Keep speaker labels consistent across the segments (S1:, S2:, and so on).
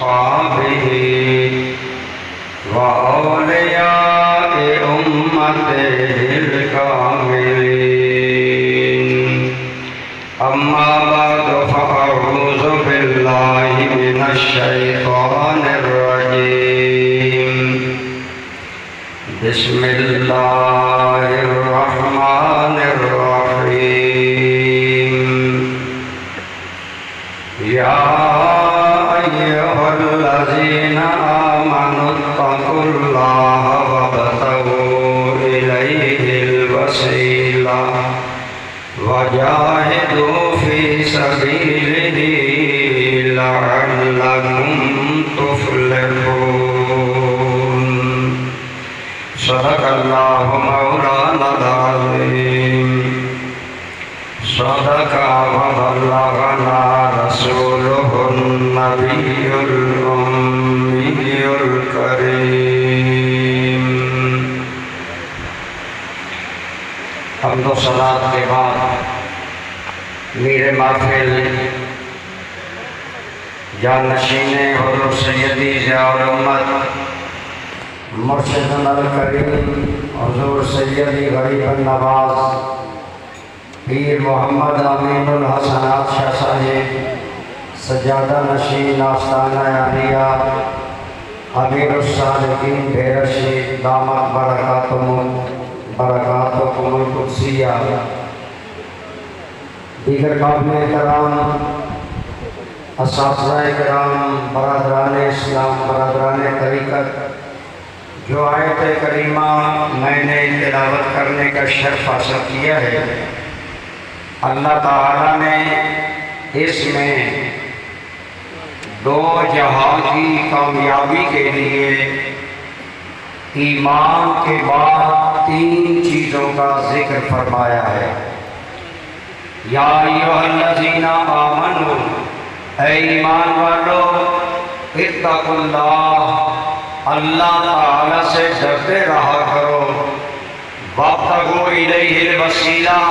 S1: وأصحابه وأولياء أمته الكاملين. أما بعد فأعوذ بالله من الشيطان الرجيم. بسم الله الرحمن الرحيم. يا أيها الذين آمنوا اتقوا الله وابتغوا إليه الوسيلة وجاهدوا في سبيله لعلكم تفلحون. صدق الله مولانا العظيم. صدق وبلغنا رسوله النبي الأمي الكريم. حمد و صلاۃ کے بعد میر محفل جانشین حضور سیدی ضیاء الامت مرشدنا الکریم حضور سیدی غریب النواز پیر محمد امین الحسنات شاہ صاحب سجادہ نشین آستانہ عالیہ امیر الصالحین بھیرشی دامت برکاتکم القدسیہ، دیگر قابل احترام اساتذہ کرام، برادران اسلام، برادران طریقت، جو آیت کریمہ میں نے تلاوت کرنے کا شرف حاصل کیا ہے، اللہ تعالیٰ نے اس میں دو جہان کی کامیابی کے لیے ایمان کے بعد تین چیزوں کا ذکر فرمایا ہے۔ یا ایھا الذین آمنوا، اے ایمان والو، اتقوا اللہ، اللہ تعالیٰ سے ڈرتے رہا کرو، وابتغوا الیہ الوسیلہ،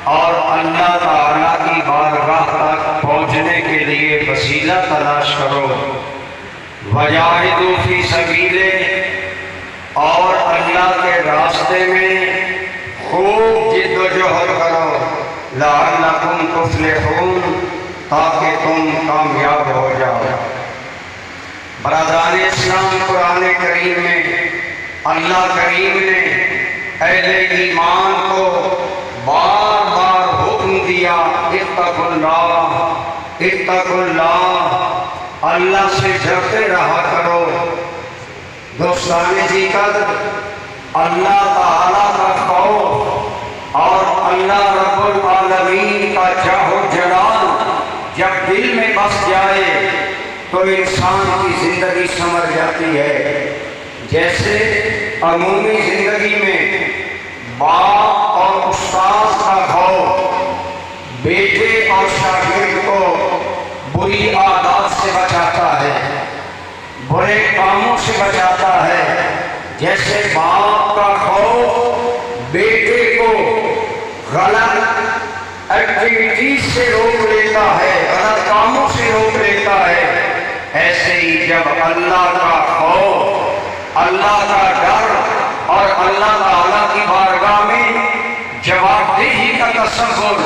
S1: اور اللہ تعالیٰ کی بارگاہ تک پہنچنے کے لیے وسیلہ تلاش کرو، وجاہدوا فی سبیلہ، اور اللہ کے راستے میں خوب جد و جہد کرو، لعلکم تفلحون، تاکہ تم کامیاب ہو جاؤ۔ برادران اسلام، قرآن کریم میں اللہ کریم نے اہل ایمان کو بار بار حکم دیا، اتقوا اللہ، اتقوا اللہ، اللہ سے ڈرتے رہا کرو۔ دوستان جیکر، اللہ تعالیٰ کا خوف اور اللہ رب العالمین کا جاہ و جلال جب دل میں بس جائے تو انسان کی زندگی سنور جاتی ہے۔ جیسے عمومی زندگی میں باپ اور استاد کا خوف بیٹے اور شاگرد کو بری عادات سے بچاتا ہے، برے کاموں سے بچاتا ہے، جیسے باپ کا خوف بیٹے کو غلط ایکٹیویٹیز سے روک لیتا ہے، غلط کاموں سے روک لیتا ہے، ایسے ہی جب اللہ کا خوف، اللہ کا ڈر اور اللہ تعالیٰ کی بارگاہ میں جواب دہی کا تصور،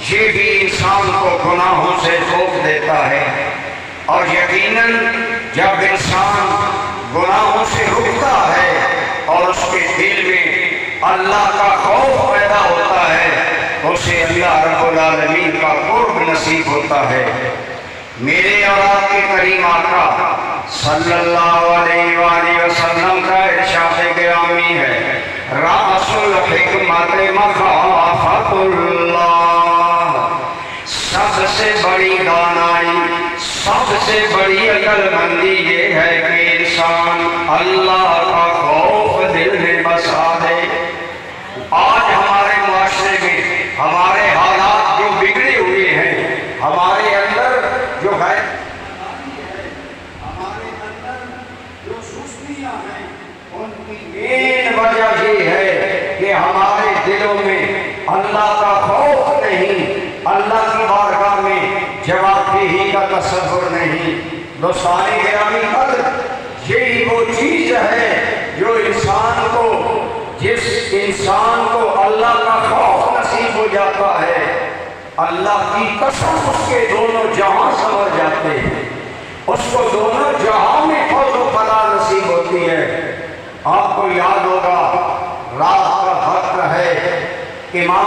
S1: یہ بھی انسان کو گناہوں سے روک دیتا ہے۔ اور یقیناً جب انسان گناہوں سے رکتا ہے اور اس کے دل میں اللہ کا خوف پیدا ہوتا ہے، اسے اللہ رب العالمین کا قرب نصیب ہوتا ہے۔ میرے اور آپ کے کریم آقا صلی اللہ علیہ وآلہ وسلم کا ارشاد گرامی ہے، رأس الحکمت مخافۃ اللہ، سب سے بڑی دانائی، سب سے بڑی عقل مندی یہ ہے کہ انسان اللہ کا خوف دل میں بسا دے۔ آج ہمارے معاشرے میں ہمارے حالات جو بگڑے ہوئے ہیں، ہمارے اندر جو ہے، ہمارے اندر جو سستیاں ہیں، ان کی مین وجہ یہ ہے کہ ہمارے دلوں میں اللہ کا خوف نہیں، اللہ کی بارگاہ میں جواب دہی کا تصور نہیں۔ دوستان گرامی قدر، یہی وہ چیز ہے جو جس انسان کو اللہ کا خوف نصیب ہو جاتا ہے، اللہ کی قسم اس کے دونوں جہاں سنور جاتے ہیں، اس کو دونوں جہاں میں فوز و فلاح نصیب ہوتی ہے۔ آپ کو یاد ہوگا رات کا وقت ہے، امام